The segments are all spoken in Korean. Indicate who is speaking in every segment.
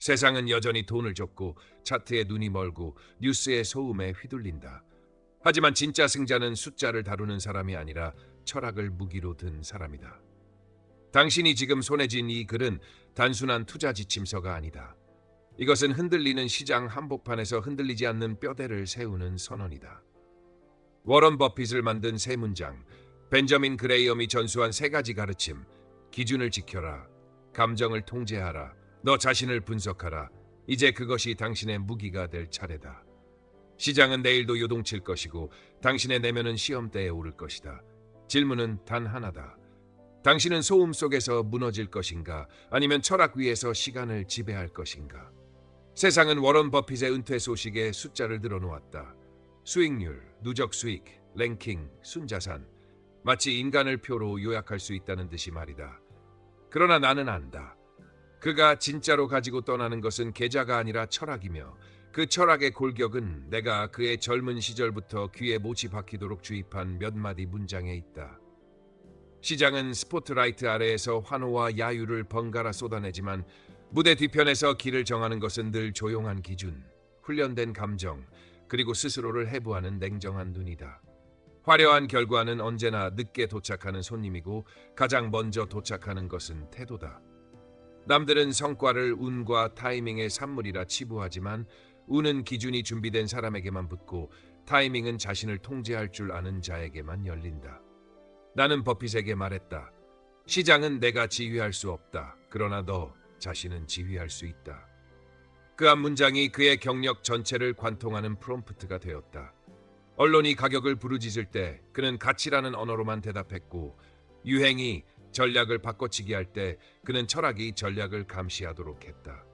Speaker 1: 세상은 여전히 돈을 쫓고 차트에 눈이 멀고 뉴스의 소음에 휘둘린다. 하지만 진짜 승자는 숫자를 다루는 사람이 아니라 철학을 무기로 든 사람이다. 당신이 지금 손에 쥔 이 글은 단순한 투자 지침서가 아니다. 이것은 흔들리는 시장 한복판에서 흔들리지 않는 뼈대를 세우는 선언이다. 워런 버핏을 만든 세 문장, 벤저민 그레이엄이 전수한 세 가지 가르침, 기준을 지켜라, 감정을 통제하라, 너 자신을 분석하라. 이제 그것이 당신의 무기가 될 차례다. 시장은 내일도 요동칠 것이고 당신의 내면은 시험대에 오를 것이다. 질문은 단 하나다. 당신은 소음 속에서 무너질 것인가? 아니면 철학 위에서 시간을 지배할 것인가? 세상은 워런 버핏의 은퇴 소식에 숫자를 들어놓았다. 수익률, 누적 수익, 랭킹, 순자산. 마치 인간을 표로 요약할 수 있다는 듯이 말이다. 그러나 나는 안다. 그가 진짜로 가지고 떠나는 것은 계좌가 아니라 철학이며 그 철학의 골격은 내가 그의 젊은 시절부터 귀에 못이 박히도록 주입한 몇 마디 문장에 있다. 시장은 스포트라이트 아래에서 환호와 야유를 번갈아 쏟아내지만 무대 뒤편에서 길을 정하는 것은 늘 조용한 기준, 훈련된 감정, 그리고 스스로를 해부하는 냉정한 눈이다. 화려한 결과는 언제나 늦게 도착하는 손님이고 가장 먼저 도착하는 것은 태도다. 남들은 성과를 운과 타이밍의 산물이라 치부하지만 운은 기준이 준비된 사람에게만 붙고 타이밍은 자신을 통제할 줄 아는 자에게만 열린다. 나는 버핏에게 말했다. 시장은 내가 지휘할 수 없다. 그러나 너 자신은 지휘할 수 있다. 그 한 문장이 그의 경력 전체를 관통하는 프롬프트가 되었다. 언론이 가격을 부르짖을 때 그는 가치라는 언어로만 대답했고 유행이 전략을 바꿔치기 할 때 그는 철학이 전략을 감시하도록 했다.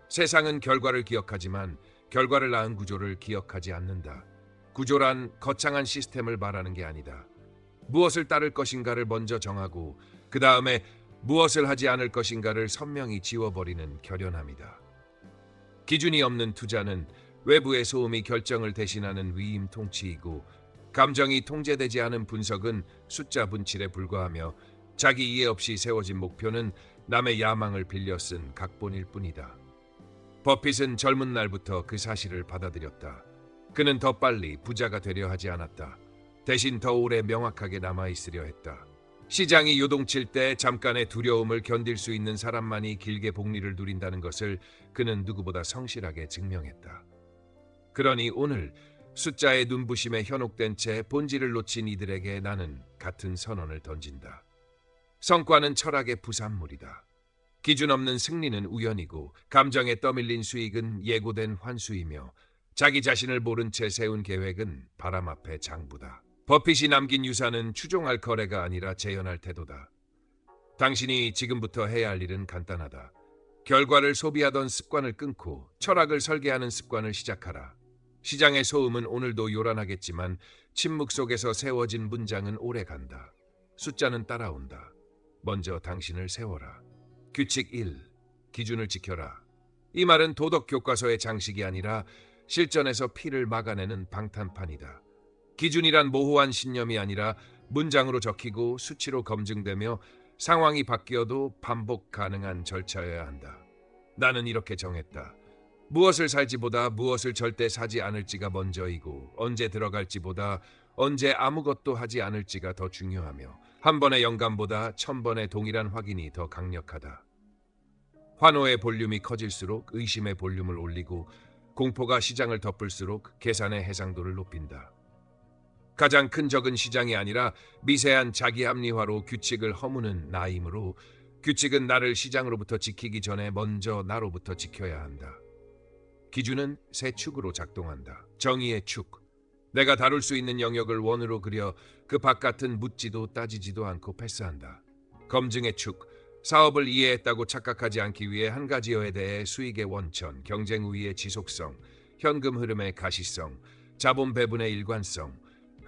Speaker 1: 세상은 결과를 기억하지만 결과를 낳은 구조를 기억하지 않는다. 구조란 거창한 시스템을 말하는 게 아니다. 무엇을 따를 것인가를 먼저 정하고 그 다음에 무엇을 하지 않을 것인가를 선명히 지워버리는 결연함이다. 기준이 없는 투자는 외부의 소음이 결정을 대신하는 위임 통치이고 감정이 통제되지 않은 분석은 숫자 분칠에 불과하며 자기 이해 없이 세워진 목표는 남의 야망을 빌려 쓴 각본일 뿐이다. 버핏은 젊은 날부터 그 사실을 받아들였다. 그는 더 빨리 부자가 되려 하지 않았다. 대신 더 오래 명확하게 남아있으려 했다. 시장이 요동칠 때 잠깐의 두려움을 견딜 수 있는 사람만이 길게 복리를 누린다는 것을 그는 누구보다 성실하게 증명했다. 그러니 오늘 숫자의 눈부심에 현혹된 채 본질을 놓친 이들에게 나는 같은 선언을 던진다. 성과는 철학의 부산물이다. 기준 없는 승리는 우연이고 감정에 떠밀린 수익은 예고된 환수이며 자기 자신을 모른 채 세운 계획은 바람 앞에 장부다. 버핏이 남긴 유산은 추종할 거래가 아니라 재현할 태도다. 당신이 지금부터 해야 할 일은 간단하다. 결과를 소비하던 습관을 끊고 철학을 설계하는 습관을 시작하라. 시장의 소음은 오늘도 요란하겠지만 침묵 속에서 세워진 문장은 오래간다. 숫자는 따라온다. 먼저 당신을 세워라. 규칙 1. 기준을 지켜라. 이 말은 도덕 교과서의 장식이 아니라 실전에서 피를 막아내는 방탄판이다. 기준이란 모호한 신념이 아니라 문장으로 적히고 수치로 검증되며 상황이 바뀌어도 반복 가능한 절차여야 한다. 나는 이렇게 정했다. 무엇을 살지보다 무엇을 절대 사지 않을지가 먼저이고 언제 들어갈지보다 언제 아무것도 하지 않을지가 더 중요하며 한 번의 영감보다 1000번의 동일한 확인이 더 강력하다. 환호의 볼륨이 커질수록 의심의 볼륨을 올리고 공포가 시장을 덮을수록 계산의 해상도를 높인다. 가장 큰 적은 시장이 아니라 미세한 자기 합리화로 규칙을 허무는 나이므로 규칙은 나를 시장으로부터 지키기 전에 먼저 나로부터 지켜야 한다. 기준은 세 축으로 작동한다. 정의의 축. 내가 다룰 수 있는 영역을 원으로 그려 그 바깥은 묻지도 따지지도 않고 패스한다. 검증의 축. 사업을 이해했다고 착각하지 않기 위해 한 가지어에 대해 수익의 원천, 경쟁 우위의 지속성, 현금 흐름의 가시성, 자본 배분의 일관성,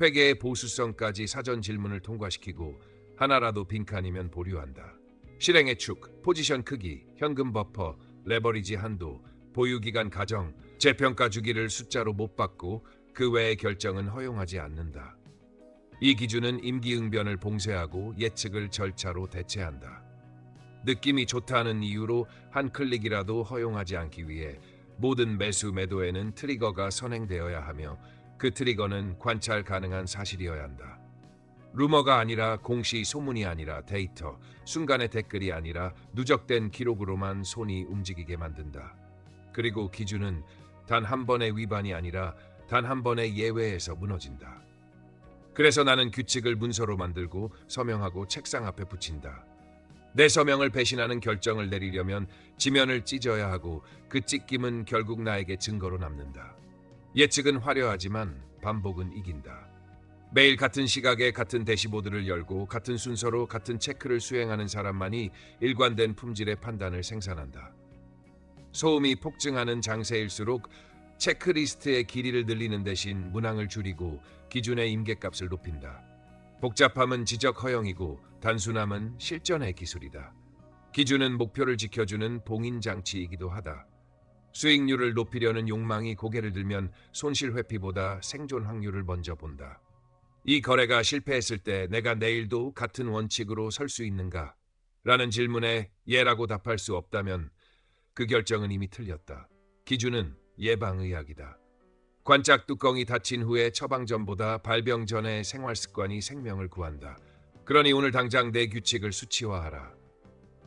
Speaker 1: 회계의 보수성까지 사전 질문을 통과시키고 하나라도 빈칸이면 보류한다. 실행의 축, 포지션 크기, 현금 버퍼, 레버리지 한도, 보유기간 가정, 재평가 주기를 숫자로 못 받고 그 외의 결정은 허용하지 않는다. 이 기준은 임기응변을 봉쇄하고 예측을 절차로 대체한다. 느낌이 좋다는 이유로 한 클릭이라도 허용하지 않기 위해 모든 매수 매도에는 트리거가 선행되어야 하며 그 트리거는 관찰 가능한 사실이어야 한다. 루머가 아니라 공시 소문이 아니라 데이터, 순간의 댓글이 아니라 누적된 기록으로만 손이 움직이게 만든다. 그리고 기준은 단 한 번의 위반이 아니라 단 한 번의 예외에서 무너진다. 그래서 나는 규칙을 문서로 만들고 서명하고 책상 앞에 붙인다. 내 서명을 배신하는 결정을 내리려면 지면을 찢어야 하고 그 찢김은 결국 나에게 증거로 남는다. 예측은 화려하지만 반복은 이긴다. 매일 같은 시각에 같은 대시보드를 열고 같은 순서로 같은 체크를 수행하는 사람만이 일관된 품질의 판단을 생산한다. 소음이 폭증하는 장세일수록 체크리스트의 길이를 늘리는 대신 문항을 줄이고 기준의 임계값을 높인다. 복잡함은 지적 허용이고 단순함은 실전의 기술이다. 기준은 목표를 지켜주는 봉인장치이기도 하다. 수익률을 높이려는 욕망이 고개를 들면 손실 회피보다 생존 확률을 먼저 본다. 이 거래가 실패했을 때 내가 내일도 같은 원칙으로 설 수 있는가? 라는 질문에 예라고 답할 수 없다면 그 결정은 이미 틀렸다. 기준은 예방의학이다. 관짝 뚜껑이 닫힌 후에 처방전보다 발병 전의 생활 습관이 생명을 구한다. 그러니 오늘 당장 내 규칙을 수치화하라.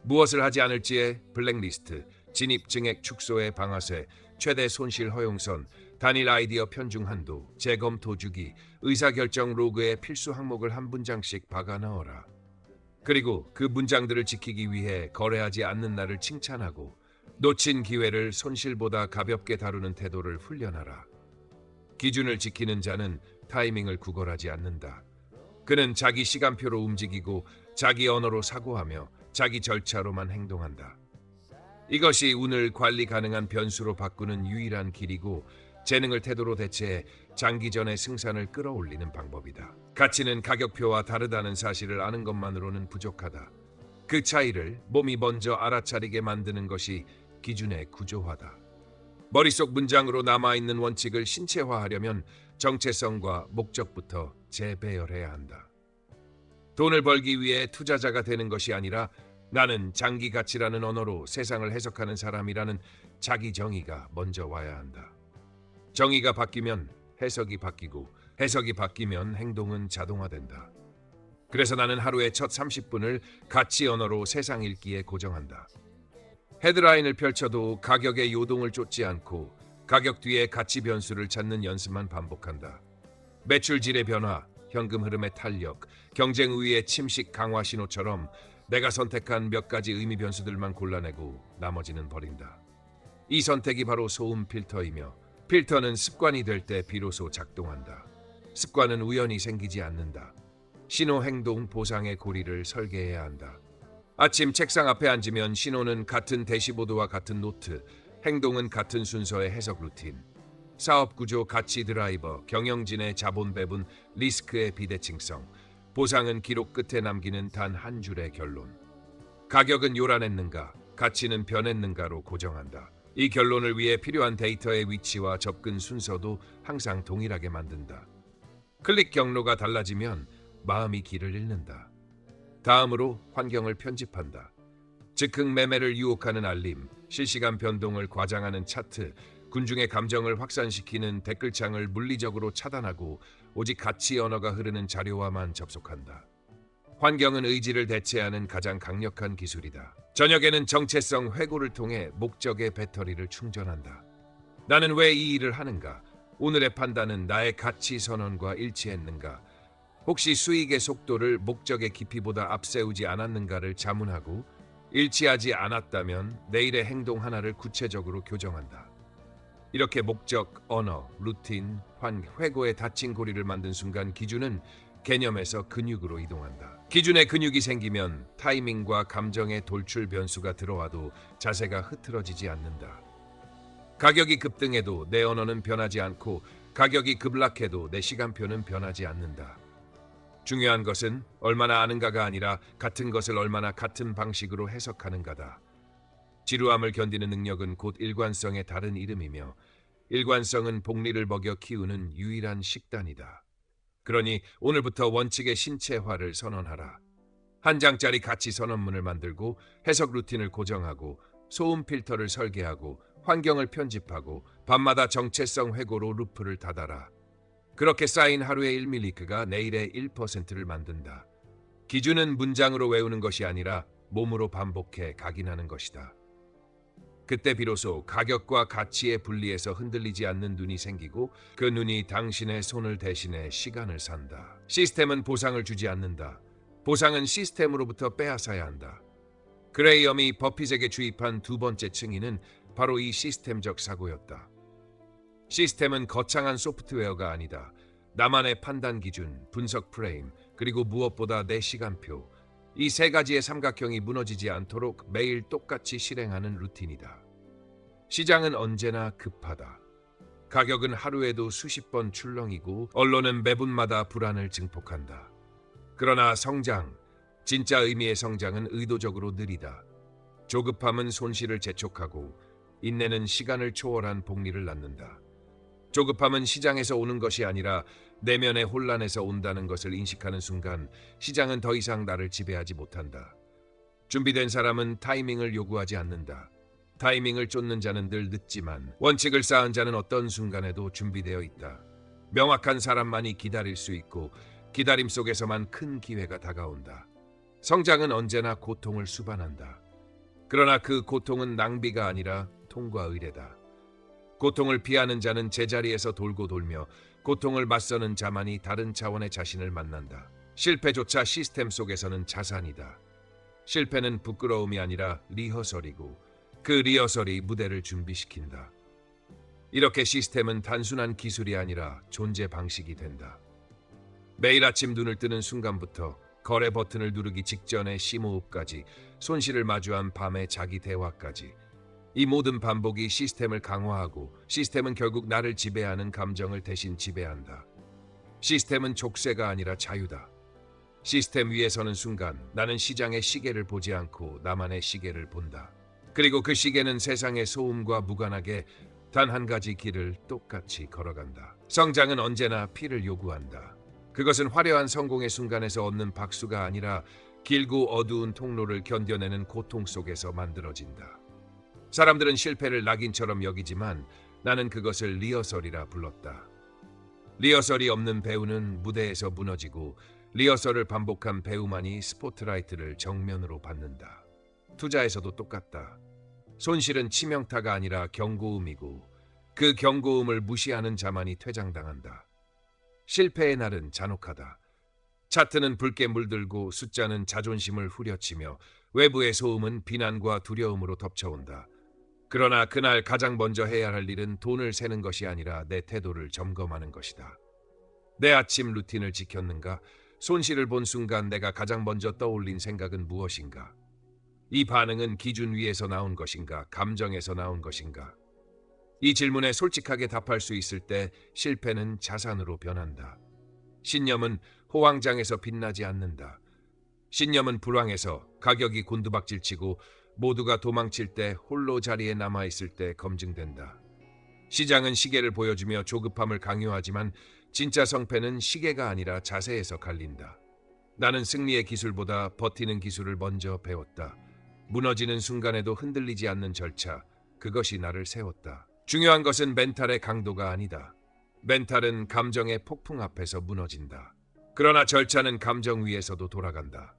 Speaker 1: 무엇을 하지 않을지에 블랙리스트, 진입 증액 축소의 방아쇠, 최대 손실 허용선, 단일 아이디어 편중 한도, 재검토 주기, 의사결정 로그에 필수 항목을 한 문장씩 박아 넣어라. 그리고 그 문장들을 지키기 위해 거래하지 않는 나를 칭찬하고 놓친 기회를 손실보다 가볍게 다루는 태도를 훈련하라. 기준을 지키는 자는 타이밍을 구걸하지 않는다. 그는 자기 시간표로 움직이고 자기 언어로 사고하며 자기 절차로만 행동한다. 이것이 운을 관리 가능한 변수로 바꾸는 유일한 길이고 재능을 태도로 대체해 장기전의 승산을 끌어올리는 방법이다. 가치는 가격표와 다르다는 사실을 아는 것만으로는 부족하다. 그 차이를 몸이 먼저 알아차리게 만드는 것이 기준의 구조화다. 머릿속 문장으로 남아있는 원칙을 신체화하려면 정체성과 목적부터 재배열해야 한다. 돈을 벌기 위해 투자자가 되는 것이 아니라 나는 장기 가치라는 언어로 세상을 해석하는 사람이라는 자기 정의가 먼저 와야 한다. 정의가 바뀌면 해석이 바뀌고 해석이 바뀌면 행동은 자동화된다. 그래서 나는 하루의 첫 30분을 가치 언어로 세상 읽기에 고정한다. 헤드라인을 펼쳐도 가격의 요동을 쫓지 않고 가격 뒤에 가치 변수를 찾는 연습만 반복한다. 매출질의 변화, 현금 흐름의 탄력, 경쟁 우위의 침식 강화 신호처럼 내가 선택한 몇 가지 의미 변수들만 골라내고 나머지는 버린다. 이 선택이 바로 소음 필터이며 필터는 습관이 될 때 비로소 작동한다. 습관은 우연히 생기지 않는다. 신호 행동 보상의 고리를 설계해야 한다. 아침 책상 앞에 앉으면 신호는 같은 대시보드와 같은 노트, 행동은 같은 순서의 해석 루틴. 사업 구조 가치 드라이버, 경영진의 자본 배분, 리스크의 비대칭성. 보상은 기록 끝에 남기는 단 한 줄의 결론. 가격은 요란했는가, 가치는 변했는가로 고정한다. 이 결론을 위해 필요한 데이터의 위치와 접근 순서도 항상 동일하게 만든다. 클릭 경로가 달라지면 마음이 길을 잃는다. 다음으로 환경을 편집한다. 즉흥 매매를 유혹하는 알림, 실시간 변동을 과장하는 차트, 군중의 감정을 확산시키는 댓글창을 물리적으로 차단하고 오직 가치 언어가 흐르는 자료와만 접속한다. 환경은 의지를 대체하는 가장 강력한 기술이다. 저녁에는 정체성 회고를 통해 목적의 배터리를 충전한다. 나는 왜 이 일을 하는가? 오늘의 판단은 나의 가치 선언과 일치했는가? 혹시 수익의 속도를 목적의 깊이보다 앞세우지 않았는가를 자문하고 일치하지 않았다면 내일의 행동 하나를 구체적으로 교정한다. 이렇게 목적, 언어, 루틴, 회고에 닫힌 고리를 만든 순간 기준은 개념에서 근육으로 이동한다. 기준에 근육이 생기면 타이밍과 감정의 돌출 변수가 들어와도 자세가 흐트러지지 않는다. 가격이 급등해도 내 언어는 변하지 않고 가격이 급락해도 내 시간표는 변하지 않는다. 중요한 것은 얼마나 아는가가 아니라 같은 것을 얼마나 같은 방식으로 해석하는가다. 지루함을 견디는 능력은 곧 일관성의 다른 이름이며 일관성은 복리를 먹여 키우는 유일한 식단이다. 그러니 오늘부터 원칙의 신체화를 선언하라. 한 장짜리 가치 선언문을 만들고 해석 루틴을 고정하고 소음 필터를 설계하고 환경을 편집하고 밤마다 정체성 회고로 루프를 닫아라. 그렇게 쌓인 하루의 1밀리크가 내일의 1%를 만든다. 기준은 문장으로 외우는 것이 아니라 몸으로 반복해 각인하는 것이다. 그때 비로소 가격과 가치의 분리에서 흔들리지 않는 눈이 생기고 그 눈이 당신의 손을 대신해 시간을 산다. 시스템은 보상을 주지 않는다. 보상은 시스템으로부터 빼앗아야 한다. 그레이엄이 버핏에게 주입한 두 번째 층위는 바로 이 시스템적 사고였다. 시스템은 거창한 소프트웨어가 아니다. 나만의 판단 기준, 분석 프레임, 그리고 무엇보다 내 시간표. 이 세 가지의 삼각형이 무너지지 않도록 매일 똑같이 실행하는 루틴이다. 시장은 언제나 급하다. 가격은 하루에도 수십 번 출렁이고 언론은 매분마다 불안을 증폭한다. 그러나 성장, 진짜 의미의 성장은 의도적으로 느리다. 조급함은 손실을 재촉하고 인내는 시간을 초월한 복리를 낳는다. 조급함은 시장에서 오는 것이 아니라 내면의 혼란에서 온다는 것을 인식하는 순간 시장은 더 이상 나를 지배하지 못한다. 준비된 사람은 타이밍을 요구하지 않는다. 타이밍을 쫓는 자는 늘 늦지만 원칙을 쌓은 자는 어떤 순간에도 준비되어 있다. 명확한 사람만이 기다릴 수 있고 기다림 속에서만 큰 기회가 다가온다. 성장은 언제나 고통을 수반한다. 그러나 그 고통은 낭비가 아니라 통과 의례다. 고통을 피하는 자는 제자리에서 돌고 돌며 고통을 맞서는 자만이 다른 차원의 자신을 만난다. 실패조차 시스템 속에서는 자산이다. 실패는 부끄러움이 아니라 리허설이고 그 리허설이 무대를 준비시킨다. 이렇게 시스템은 단순한 기술이 아니라 존재 방식이 된다. 매일 아침 눈을 뜨는 순간부터 거래 버튼을 누르기 직전의 심호흡까지 손실을 마주한 밤의 자기 대화까지 이 모든 반복이 시스템을 강화하고 시스템은 결국 나를 지배하는 감정을 대신 지배한다. 시스템은 족쇄가 아니라 자유다. 시스템 위에 서는 순간 나는 시장의 시계를 보지 않고 나만의 시계를 본다. 그리고 그 시계는 세상의 소음과 무관하게 단 한 가지 길을 똑같이 걸어간다. 성장은 언제나 피를 요구한다. 그것은 화려한 성공의 순간에서 얻는 박수가 아니라 길고 어두운 통로를 견뎌내는 고통 속에서 만들어진다. 사람들은 실패를 낙인처럼 여기지만 나는 그것을 리허설이라 불렀다. 리허설이 없는 배우는 무대에서 무너지고 리허설을 반복한 배우만이 스포트라이트를 정면으로 받는다. 투자에서도 똑같다. 손실은 치명타가 아니라 경고음이고 그 경고음을 무시하는 자만이 퇴장당한다. 실패의 날은 잔혹하다. 차트는 붉게 물들고 숫자는 자존심을 후려치며 외부의 소음은 비난과 두려움으로 덮쳐온다. 그러나 그날 가장 먼저 해야 할 일은 돈을 세는 것이 아니라 내 태도를 점검하는 것이다. 내 아침 루틴을 지켰는가? 손실을 본 순간 내가 가장 먼저 떠올린 생각은 무엇인가? 이 반응은 기준 위에서 나온 것인가? 감정에서 나온 것인가? 이 질문에 솔직하게 답할 수 있을 때 실패는 자산으로 변한다. 신념은 호황장에서 빛나지 않는다. 신념은 불황에서 가격이 곤두박질치고 모두가 도망칠 때 홀로 자리에 남아있을 때 검증된다. 시장은 시계를 보여주며 조급함을 강요하지만 진짜 성패는 시계가 아니라 자세에서 갈린다. 나는 승리의 기술보다 버티는 기술을 먼저 배웠다. 무너지는 순간에도 흔들리지 않는 절차, 그것이 나를 세웠다. 중요한 것은 멘탈의 강도가 아니다. 멘탈은 감정의 폭풍 앞에서 무너진다. 그러나 절차는 감정 위에서도 돌아간다.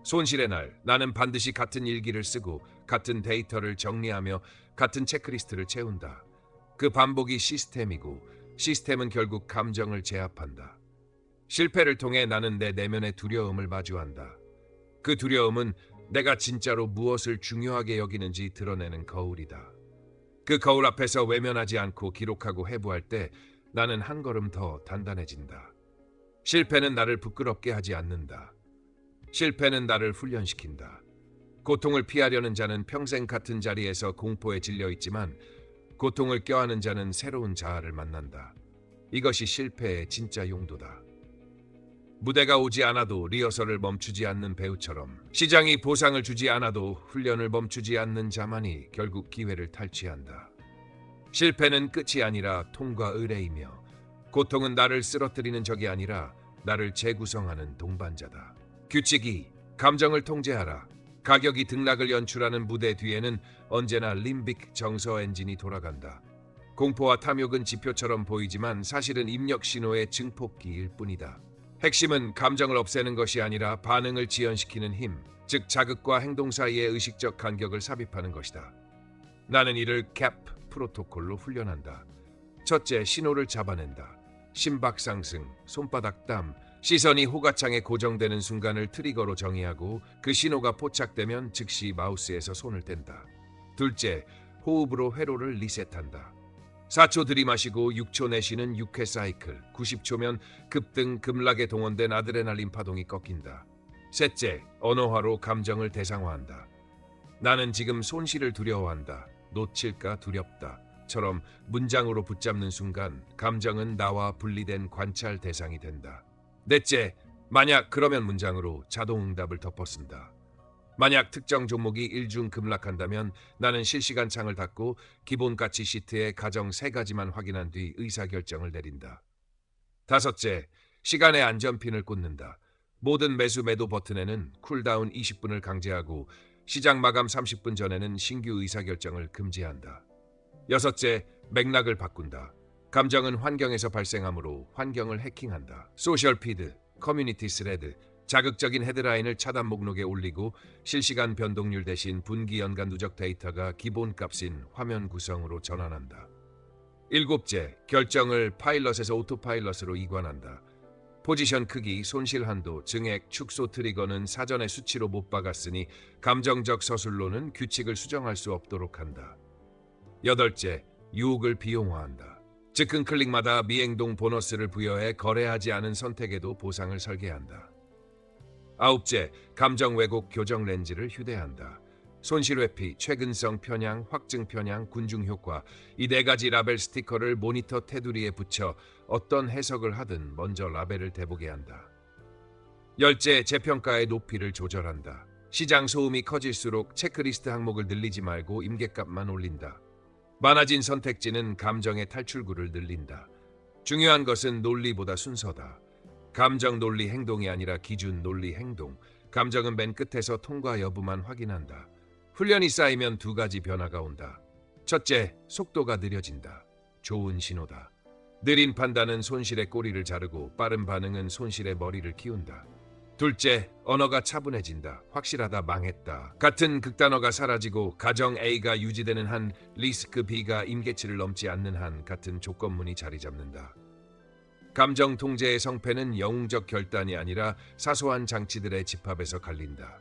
Speaker 1: 손실의 날, 나는 반드시 같은 일기를 쓰고 같은 데이터를 정리하며 같은 체크리스트를 채운다. 그 반복이 시스템이고 시스템은 결국 감정을 제압한다. 실패를 통해 나는 내 내면의 두려움을 마주한다. 그 두려움은 내가 진짜로 무엇을 중요하게 여기는지 드러내는 거울이다. 그 거울 앞에서 외면하지 않고 기록하고 해부할 때 나는 한 걸음 더 단단해진다. 실패는 나를 부끄럽게 하지 않는다. 실패는 나를 훈련시킨다. 고통을 피하려는 자는 평생 같은 자리에서 공포에 질려 있지만 고통을 껴안은 자는 새로운 자아를 만난다. 이것이 실패의 진짜 용도다. 무대가 오지 않아도 리허설을 멈추지 않는 배우처럼 시장이 보상을 주지 않아도 훈련을 멈추지 않는 자만이 결국 기회를 탈취한다. 실패는 끝이 아니라 통과 의례이며 고통은 나를 쓰러뜨리는 적이 아니라 나를 재구성하는 동반자다. 규칙 2. 감정을 통제하라. 가격이 등락을 연출하는 무대 뒤에는 언제나 림빅 정서 엔진이 돌아간다. 공포와 탐욕은 지표처럼 보이지만 사실은 입력 신호의 증폭기일 뿐이다. 핵심은 감정을 없애는 것이 아니라 반응을 지연시키는 힘, 즉 자극과 행동 사이의 의식적 간격을 삽입하는 것이다. 나는 이를 캡 프로토콜로 훈련한다. 첫째, 신호를 잡아낸다. 심박 상승, 손바닥 땀, 시선이 호가창에 고정되는 순간을 트리거로 정의하고 그 신호가 포착되면 즉시 마우스에서 손을 뗀다. 둘째, 호흡으로 회로를 리셋한다. 4초 들이마시고 6초 내쉬는 6회 사이클, 90초면 급등 급락에 동원된 아드레날린 파동이 꺾인다. 셋째, 언어화로 감정을 대상화한다. 나는 지금 손실을 두려워한다. 놓칠까 두렵다. 처럼 문장으로 붙잡는 순간 감정은 나와 분리된 관찰 대상이 된다. 넷째, 만약 그러면 문장으로 자동응답을 덮어쓴다. 만약 특정 종목이 일중 급락한다면 나는 실시간 창을 닫고 기본 가치 시트의 가정 3가지만 확인한 뒤 의사결정을 내린다. 다섯째, 시간의 안전핀을 꽂는다. 모든 매수 매도 버튼에는 쿨다운 20분을 강제하고 시장 마감 30분 전에는 신규 의사결정을 금지한다. 여섯째, 맥락을 바꾼다. 감정은 환경에서 발생하므로 환경을 해킹한다. 소셜 피드, 커뮤니티 스레드, 자극적인 헤드라인을 차단 목록에 올리고 실시간 변동률 대신 분기 연간 누적 데이터가 기본값인 화면 구성으로 전환한다. 일곱째, 결정을 파일럿에서 오토파일럿으로 이관한다. 포지션 크기, 손실 한도, 증액, 축소 트리거는 사전에 수치로 못 박았으니 감정적 서술로는 규칙을 수정할 수 없도록 한다. 여덟째, 유혹을 비용화한다. 즉흥 클릭마다 미행동 보너스를 부여해 거래하지 않은 선택에도 보상을 설계한다. 아홉째, 감정 왜곡 교정 렌즈를 휴대한다. 손실 회피, 최근성 편향, 확증 편향, 군중 효과, 이 4가지 라벨 스티커를 모니터 테두리에 붙여 어떤 해석을 하든 먼저 라벨을 대보게 한다. 열째, 재평가의 높이를 조절한다. 시장 소음이 커질수록 체크리스트 항목을 늘리지 말고 임계값만 올린다. 많아진 선택지는 감정의 탈출구를 늘린다. 중요한 것은 논리보다 순서다. 감정 논리 행동이 아니라 기준 논리 행동. 감정은 맨 끝에서 통과 여부만 확인한다. 훈련이 쌓이면 2가지 변화가 온다. 첫째, 속도가 느려진다. 좋은 신호다. 느린 판단은 손실의 꼬리를 자르고 빠른 반응은 손실의 머리를 키운다. 둘째, 언어가 차분해진다. 확실하다, 망했다. 같은 극단어가 사라지고 가정 A가 유지되는 한, 리스크 B가 임계치를 넘지 않는 한 같은 조건문이 자리 잡는다. 감정 통제의 성패는 영웅적 결단이 아니라 사소한 장치들의 집합에서 갈린다.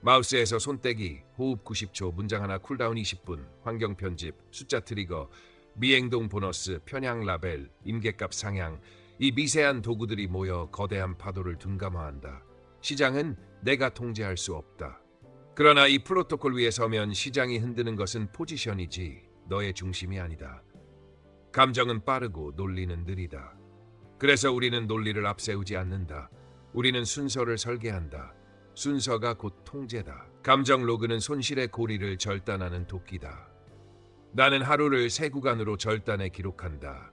Speaker 1: 마우스에서 손떼기, 호흡 90초, 문장 하나 쿨다운 20분, 환경 편집, 숫자 트리거, 미행동 보너스, 편향 라벨, 임계값 상향, 이 미세한 도구들이 모여 거대한 파도를 둔감화한다. 시장은 내가 통제할 수 없다. 그러나 이 프로토콜 위에 서면 시장이 흔드는 것은 포지션이지 너의 중심이 아니다. 감정은 빠르고 논리는 느리다. 그래서 우리는 논리를 앞세우지 않는다. 우리는 순서를 설계한다. 순서가 곧 통제다. 감정 로그는 손실의 고리를 절단하는 도끼다. 나는 하루를 3구간으로 절단해 기록한다.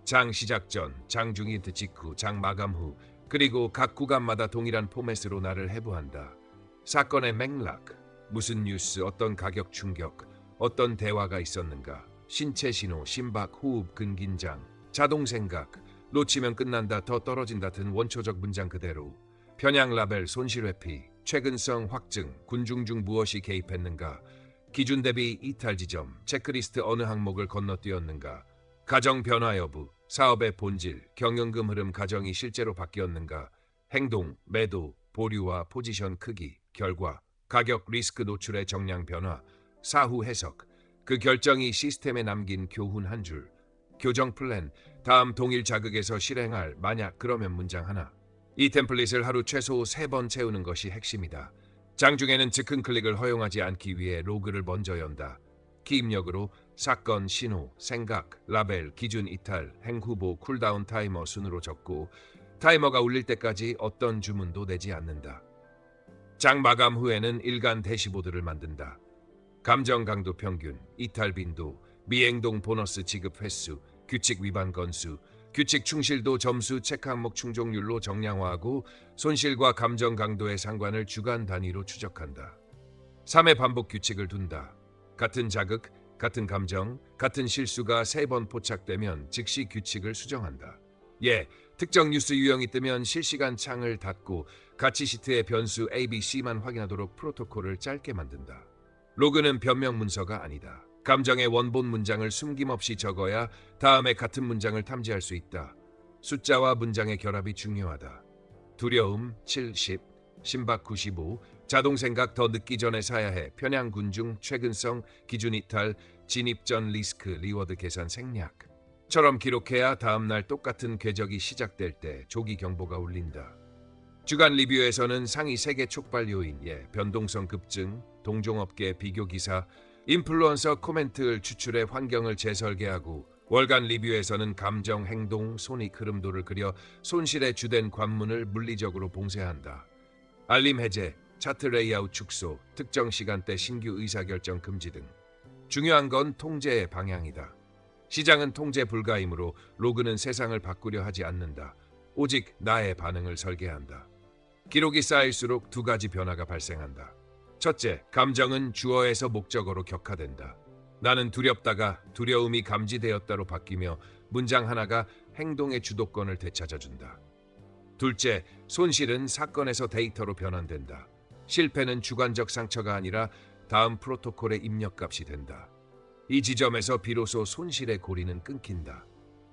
Speaker 1: 장 시작 전, 장 중인트 직후, 장 마감 후, 그리고 각 구간마다 동일한 포맷으로 나를 해부한다. 사건의 맥락, 무슨 뉴스, 어떤 가격 충격, 어떤 대화가 있었는가, 신체 신호, 심박, 호흡, 근긴장, 자동 생각, 놓치면 끝난다, 더 떨어진다 등 원초적 문장 그대로. 편향 라벨, 손실 회피, 최근성 확증, 군중 중 무엇이 개입했는가, 기준 대비 이탈 지점, 체크리스트 어느 항목을 건너뛰었는가, 가정 변화 여부, 사업의 본질, 경영금 흐름 가정이 실제로 바뀌었는가, 행동, 매도, 보류와 포지션 크기, 결과, 가격 리스크 노출의 정량 변화, 사후 해석, 그 결정이 시스템에 남긴 교훈 한 줄, 교정 플랜, 다음 동일 자극에서 실행할 만약 그러면 문장 하나. 이 템플릿을 하루 최소 3번 채우는 것이 핵심이다. 장중에는 즉흥 클릭을 허용하지 않기 위해 로그를 먼저 연다. 키 입력으로 사건, 신호, 생각, 라벨, 기준 이탈, 행후보, 쿨다운 타이머 순으로 적고 타이머가 울릴 때까지 어떤 주문도 내지 않는다. 장 마감 후에는 일간 대시보드를 만든다. 감정 강도 평균, 이탈 빈도, 미행동 보너스 지급 횟수, 규칙 위반 건수, 규칙 충실도 점수 체크 항목 충족률로 정량화하고 손실과 감정 강도의 상관을 주간 단위로 추적한다. 3회 반복 규칙을 둔다. 같은 자극, 같은 감정, 같은 실수가 3번 포착되면 즉시 규칙을 수정한다. 특정 뉴스 유형이 뜨면 실시간 창을 닫고 가치 시트의 변수 A, B, C만 확인하도록 프로토콜을 짧게 만든다. 로그는 변명 문서가 아니다. 감정의 원본 문장을 숨김없이 적어야 다음에 같은 문장을 탐지할 수 있다. 숫자와 문장의 결합이 중요하다. 두려움 70, 심박 95, 자동생각 더 늦기 전에 사야 해, 편향 군중, 최근성, 기준 이탈, 진입 전 리스크, 리워드 계산 생략처럼 기록해야 다음날 똑같은 궤적이 시작될 때 조기 경보가 울린다. 주간 리뷰에서는 상위 3개 촉발 요인, 변동성 급증, 동종업계 비교 기사, 인플루언서 코멘트를 추출해 환경을 재설계하고 월간 리뷰에서는 감정, 행동, 손익 흐름도를 그려 손실의 주된 관문을 물리적으로 봉쇄한다. 알림 해제, 차트 레이아웃 축소, 특정 시간대 신규 의사결정 금지 등. 중요한 건 통제의 방향이다. 시장은 통제 불가이므로 로그는 세상을 바꾸려 하지 않는다. 오직 나의 반응을 설계한다. 기록이 쌓일수록 2가지 변화가 발생한다. 첫째, 감정은 주어에서 목적어로 격화된다. 나는 두렵다가 두려움이 감지되었다로 바뀌며 문장 하나가 행동의 주도권을 되찾아준다. 둘째, 손실은 사건에서 데이터로 변환된다. 실패는 주관적 상처가 아니라 다음 프로토콜의 입력값이 된다. 이 지점에서 비로소 손실의 고리는 끊긴다.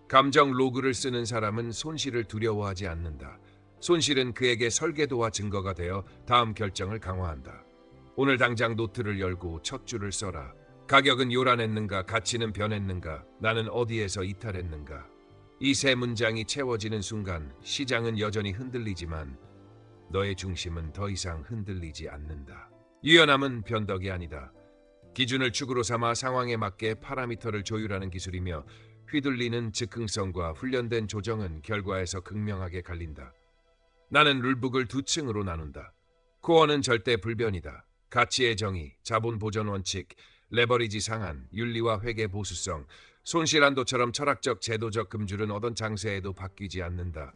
Speaker 1: 감정 로그를 쓰는 사람은 손실을 두려워하지 않는다. 손실은 그에게 설계도와 증거가 되어 다음 결정을 강화한다. 오늘 당장 노트를 열고 첫 줄을 써라. 가격은 요란했는가, 가치는 변했는가, 나는 어디에서 이탈했는가. 이 3문장이 채워지는 순간 시장은 여전히 흔들리지만 너의 중심은 더 이상 흔들리지 않는다. 유연함은 변덕이 아니다. 기준을 축으로 삼아 상황에 맞게 파라미터를 조율하는 기술이며 휘둘리는 즉흥성과 훈련된 조정은 결과에서 극명하게 갈린다. 나는 룰북을 2층으로 나눈다. 코어는 절대 불변이다. 가치의 정의, 자본 보전 원칙, 레버리지 상한, 윤리와 회계 보수성, 손실 한도처럼 철학적 제도적 금줄은 어떤 장세에도 바뀌지 않는다.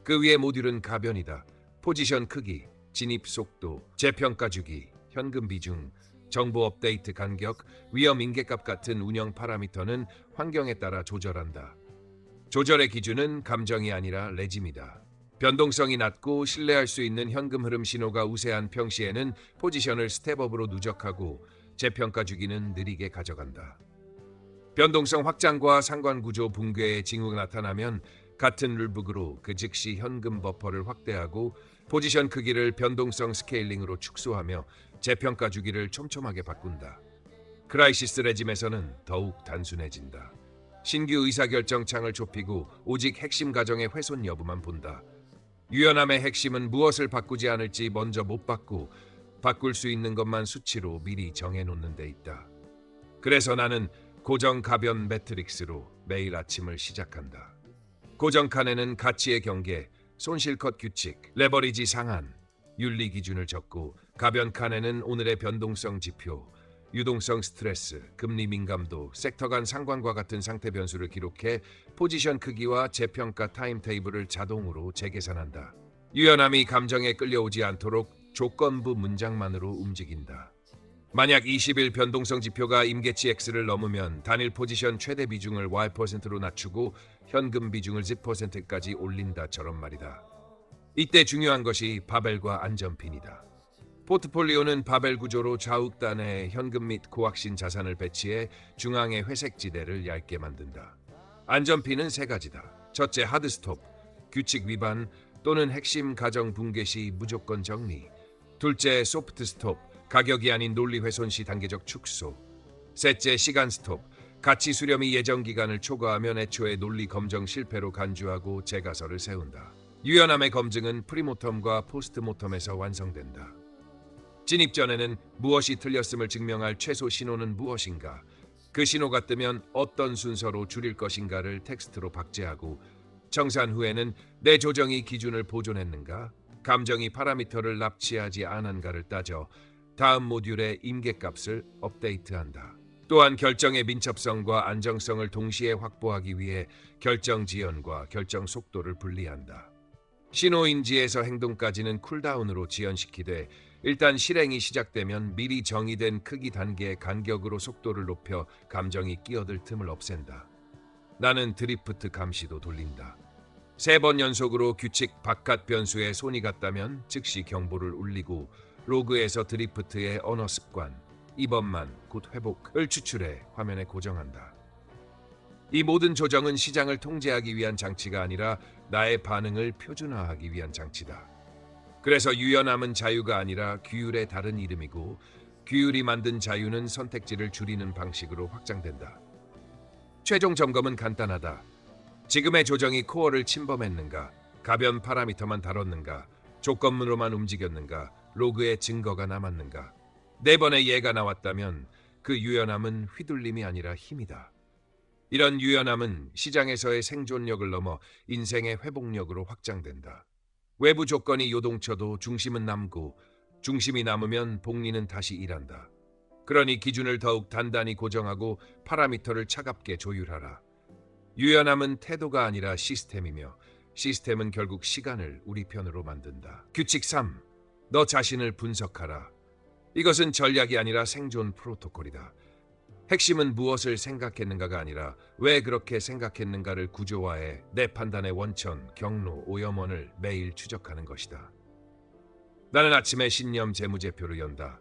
Speaker 1: 그 위의 모듈은 가변이다. 포지션 크기, 진입 속도, 재평가 주기, 현금 비중, 정보 업데이트 간격, 위험 인계값 같은 운영 파라미터는 환경에 따라 조절한다. 조절의 기준은 감정이 아니라 레짐이다. 변동성이 낮고 신뢰할 수 있는 현금 흐름 신호가 우세한 평시에는 포지션을 스텝업으로 누적하고 재평가 주기는 느리게 가져간다. 변동성 확장과 상관구조 붕괴의 징후가 나타나면 같은 룰북으로 그 즉시 현금 버퍼를 확대하고 포지션 크기를 변동성 스케일링으로 축소하며 재평가 주기를 촘촘하게 바꾼다. 크라이시스 레짐에서는 더욱 단순해진다. 신규 의사결정 창을 좁히고 오직 핵심 가정의 훼손 여부만 본다. 유연함의 핵심은 무엇을 바꾸지 않을지 먼저 못 바꾸고 바꿀 수 있는 것만 수치로 미리 정해놓는 데 있다. 그래서 나는 고정 가변 매트릭스로 매일 아침을 시작한다. 고정 칸에는 가치의 경계, 손실 컷 규칙, 레버리지 상한, 윤리 기준을 적고 가변 칸에는 오늘의 변동성 지표, 유동성 스트레스, 금리 민감도, 섹터 간 상관과 같은 상태 변수를 기록해 포지션 크기와 재평가 타임테이블을 자동으로 재계산한다. 유연함이 감정에 끌려오지 않도록 조건부 문장만으로 움직인다. 만약 20일 변동성 지표가 임계치 X를 넘으면 단일 포지션 최대 비중을 Y%로 낮추고 현금 비중을 Z%까지 올린다처럼 말이다. 이때 중요한 것이 바벨과 안전핀이다. 포트폴리오는 바벨 구조로 좌우단에 현금 및 고확신 자산을 배치해 중앙의 회색 지대를 얇게 만든다. 안전핀은 3가지다. 첫째, 하드스톱, 규칙 위반 또는 핵심 가정 붕괴 시 무조건 정리. 둘째, 소프트 스톱, 가격이 아닌 논리 훼손 시 단계적 축소. 셋째, 시간 스톱, 가치 수렴이 예정 기간을 초과하면 애초에 논리 검정 실패로 간주하고 재가설을 세운다. 유연함의 검증은 프리모텀과 포스트모텀에서 완성된다. 진입 전에는 무엇이 틀렸음을 증명할 최소 신호는 무엇인가, 그 신호가 뜨면 어떤 순서로 줄일 것인가를 텍스트로 박제하고 정산 후에는 내 조정이 기준을 보존했는가, 감정이 파라미터를 납치하지 않은가를 따져 다음 모듈의 임계값을 업데이트한다. 또한 결정의 민첩성과 안정성을 동시에 확보하기 위해 결정 지연과 결정 속도를 분리한다. 신호인지에서 행동까지는 쿨다운으로 지연시키되 일단 실행이 시작되면 미리 정의된 크기 단계의 간격으로 속도를 높여 감정이 끼어들 틈을 없앤다. 나는 드리프트 감시도 돌린다. 3번 연속으로 규칙 바깥 변수에 손이 갔다면 즉시 경보를 울리고 로그에서 드리프트의 언어 습관, 이번만 곧 회복을 추출해 화면에 고정한다. 이 모든 조정은 시장을 통제하기 위한 장치가 아니라 나의 반응을 표준화하기 위한 장치다. 그래서 유연함은 자유가 아니라 규율의 다른 이름이고 규율이 만든 자유는 선택지를 줄이는 방식으로 확장된다. 최종 점검은 간단하다. 지금의 조정이 코어를 침범했는가, 가변 파라미터만 다뤘는가, 조건문으로만 움직였는가, 로그에 증거가 남았는가. 4번의 예가 나왔다면 그 유연함은 휘둘림이 아니라 힘이다. 이런 유연함은 시장에서의 생존력을 넘어 인생의 회복력으로 확장된다. 외부 조건이 요동쳐도 중심은 남고 중심이 남으면 복리는 다시 일한다. 그러니 기준을 더욱 단단히 고정하고 파라미터를 차갑게 조율하라. 유연함은 태도가 아니라 시스템이며 시스템은 결국 시간을 우리 편으로 만든다. 규칙 3. 너 자신을 분석하라. 이것은 전략이 아니라 생존 프로토콜이다. 핵심은 무엇을 생각했는가가 아니라 왜 그렇게 생각했는가를 구조화해 내 판단의 원천, 경로, 오염원을 매일 추적하는 것이다. 나는 아침에 신념 재무제표를 연다.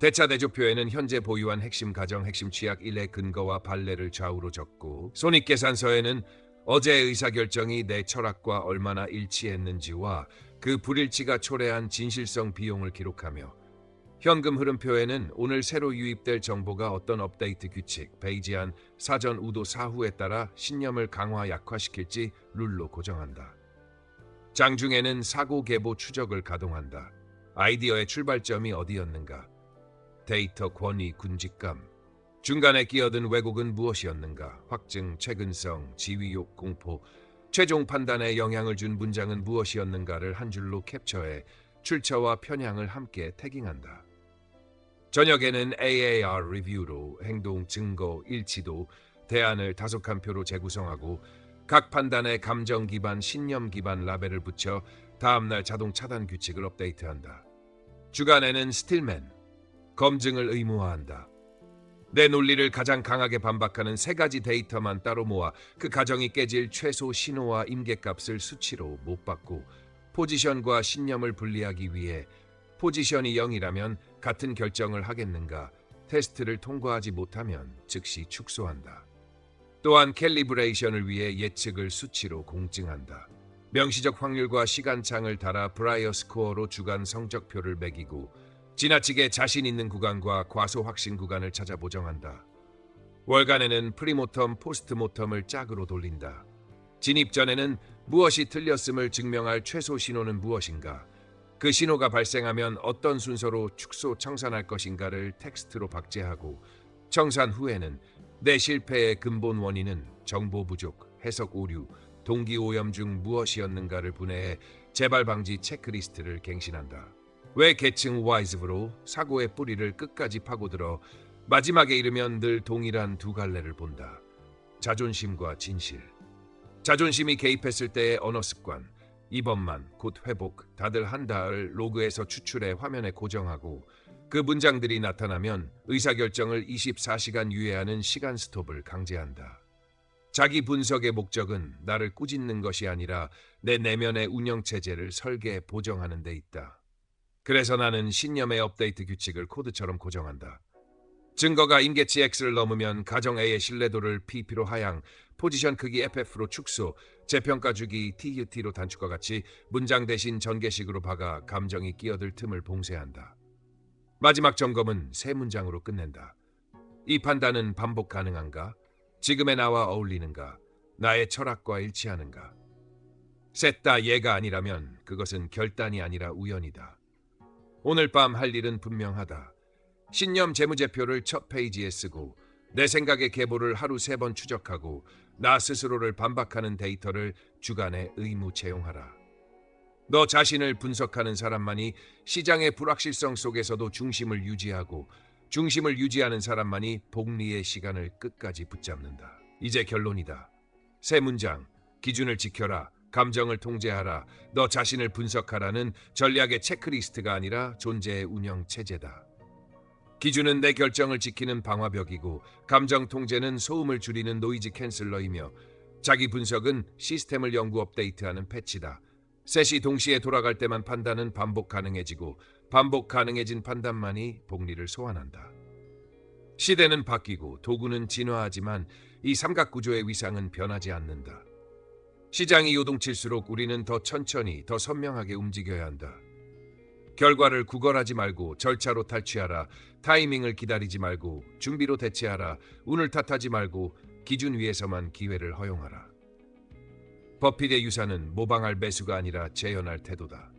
Speaker 1: 대차대조표에는 현재 보유한 핵심 가정, 핵심 취약 1의 근거와 판례를 좌우로 적고 손익계산서에는 어제의 의사결정이 내 철학과 얼마나 일치했는지와 그 불일치가 초래한 진실성 비용을 기록하며 현금 흐름표에는 오늘 새로 유입될 정보가 어떤 업데이트 규칙, 베이지안 사전 우도 사후에 따라 신념을 강화 약화시킬지 룰로 고정한다. 장중에는 사고 계보 추적을 가동한다. 아이디어의 출발점이 어디였는가? 데이터 권위, 군직감. 중간에 끼어든 왜곡은 무엇이었는가? 확증, 최근성, 지위욕, 공포. 최종 판단에 영향을 준 문장은 무엇이었는가를 한 줄로 캡처해 출처와 편향을 함께 태깅한다. 저녁에는 AAR 리뷰로 행동, 증거, 일치도, 대안을 5칸표로 재구성하고 각 판단에 감정 기반, 신념 기반 라벨을 붙여 다음날 자동 차단 규칙을 업데이트한다. 주간에는 스틸맨, 검증을 의무화한다. 내 논리를 가장 강하게 반박하는 3가지 데이터만 따로 모아 그 가정이 깨질 최소 신호와 임계값을 수치로 못 받고 포지션과 신념을 분리하기 위해 포지션이 0이라면 같은 결정을 하겠는가, 테스트를 통과하지 못하면 즉시 축소한다. 또한 캘리브레이션을 위해 예측을 수치로 공증한다. 명시적 확률과 시간창을 달아 브라이어 스코어로 주간 성적표를 매기고 지나치게 자신 있는 구간과 과소 확신 구간을 찾아 보정한다. 월간에는 프리모텀, 포스트모텀을 짝으로 돌린다. 진입 전에는 무엇이 틀렸음을 증명할 최소 신호는 무엇인가, 그 신호가 발생하면 어떤 순서로 축소, 청산할 것인가를 텍스트로 박제하고 청산 후에는 내 실패의 근본 원인은 정보 부족, 해석 오류, 동기 오염 중 무엇이었는가를 분해해 재발 방지 체크리스트를 갱신한다. 왜 계층 와이즈브로 사고의 뿌리를 끝까지 파고들어 마지막에 이르면 늘 동일한 2갈래를 본다. 자존심과 진실. 자존심이 개입했을 때의 언어 습관, 이번만 곧 회복, 다들 한다를 로그에서 추출해 화면에 고정하고 그 문장들이 나타나면 의사결정을 24시간 유예하는 시간 스톱을 강제한다. 자기 분석의 목적은 나를 꾸짖는 것이 아니라 내 내면의 운영체제를 설계, 보정하는 데 있다. 그래서 나는 신념의 업데이트 규칙을 코드처럼 고정한다. 증거가 임계치 X를 넘으면 가정 A의 신뢰도를 PP로 하향, 포지션 크기 FF로 축소, 재평가 주기 TUT로 단축과 같이 문장 대신 전개식으로 박아 감정이 끼어들 틈을 봉쇄한다. 마지막 점검은 3문장으로 끝낸다. 이 판단은 반복 가능한가? 지금의 나와 어울리는가? 나의 철학과 일치하는가? 셋 다 예가 아니라면 그것은 결단이 아니라 우연이다. 오늘 밤 할 일은 분명하다. 신념 재무제표를 첫 페이지에 쓰고 내 생각의 계보를 하루 3번 추적하고 나 스스로를 반박하는 데이터를 주간에 의무 채용하라. 너 자신을 분석하는 사람만이 시장의 불확실성 속에서도 중심을 유지하고 중심을 유지하는 사람만이 복리의 시간을 끝까지 붙잡는다. 이제 결론이다. 세 문장. 기준을 지켜라. 감정을 통제하라. 너 자신을 분석하라는 전략의 체크리스트가 아니라 존재의 운영 체제다. 기준은 내 결정을 지키는 방화벽이고, 감정 통제는 소음을 줄이는 노이즈 캔슬러이며, 자기 분석은 시스템을 영구 업데이트하는 패치다. 셋이 동시에 돌아갈 때만 판단은 반복 가능해지고, 반복 가능해진 판단만이 복리를 소환한다. 시대는 바뀌고 도구는 진화하지만 이 삼각구조의 위상은 변하지 않는다. 시장이 요동칠수록 우리는 더 천천히, 더 선명하게 움직여야 한다. 결과를 구걸하지 말고 절차로 탈취하라. 타이밍을 기다리지 말고 준비로 대체하라. 운을 탓하지 말고 기준 위에서만 기회를 허용하라. 버핏의 유산은 모방할 매수가 아니라 재현할 태도다.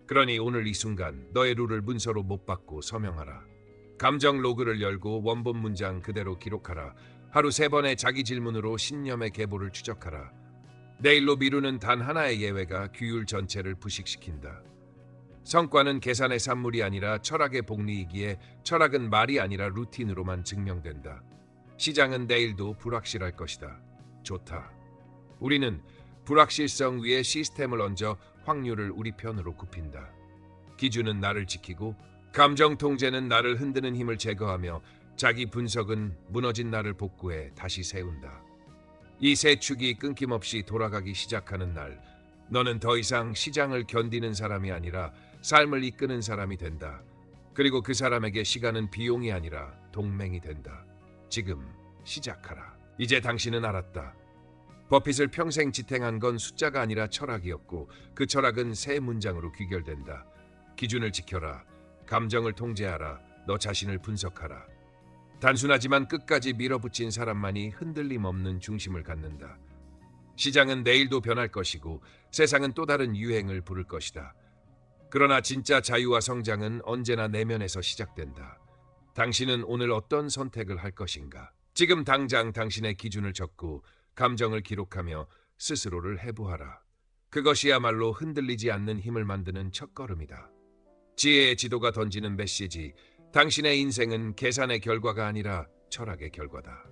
Speaker 1: 그러니 오늘 이 순간 너의 룰을 문서로 못 받고 서명하라. 감정 로그를 열고 원본 문장 그대로 기록하라. 하루 3번의 자기 질문으로 신념의 계보를 추적하라. 내일로 미루는 단 하나의 예외가 규율 전체를 부식시킨다. 성과는 계산의 산물이 아니라 철학의 복리이기에 철학은 말이 아니라 루틴으로만 증명된다. 시장은 내일도 불확실할 것이다. 좋다. 우리는 불확실성 위에 시스템을 얹어 확률을 우리 편으로 굽힌다. 기준은 나를 지키고, 감정 통제는 나를 흔드는 힘을 제거하며, 자기 분석은 무너진 나를 복구해 다시 세운다. 이 세 축이 끊김없이 돌아가기 시작하는 날, 너는 더 이상 시장을 견디는 사람이 아니라 삶을 이끄는 사람이 된다. 그리고 그 사람에게 시간은 비용이 아니라 동맹이 된다. 지금 시작하라. 이제 당신은 알았다. 버핏을 평생 지탱한 건 숫자가 아니라 철학이었고, 그 철학은 세 문장으로 귀결된다. 기준을 지켜라. 감정을 통제하라. 너 자신을 분석하라. 단순하지만 끝까지 밀어붙인 사람만이 흔들림 없는 중심을 갖는다. 시장은 내일도 변할 것이고, 세상은 또 다른 유행을 부를 것이다. 그러나 진짜 자유와 성장은 언제나 내면에서 시작된다. 당신은 오늘 어떤 선택을 할 것인가? 지금 당장 당신의 기준을 적고 감정을 기록하며 스스로를 해부하라. 그것이야말로 흔들리지 않는 힘을 만드는 첫걸음이다. 지혜의 지도가 던지는 메시지. 당신의 인생은 계산의 결과가 아니라 철학의 결과다.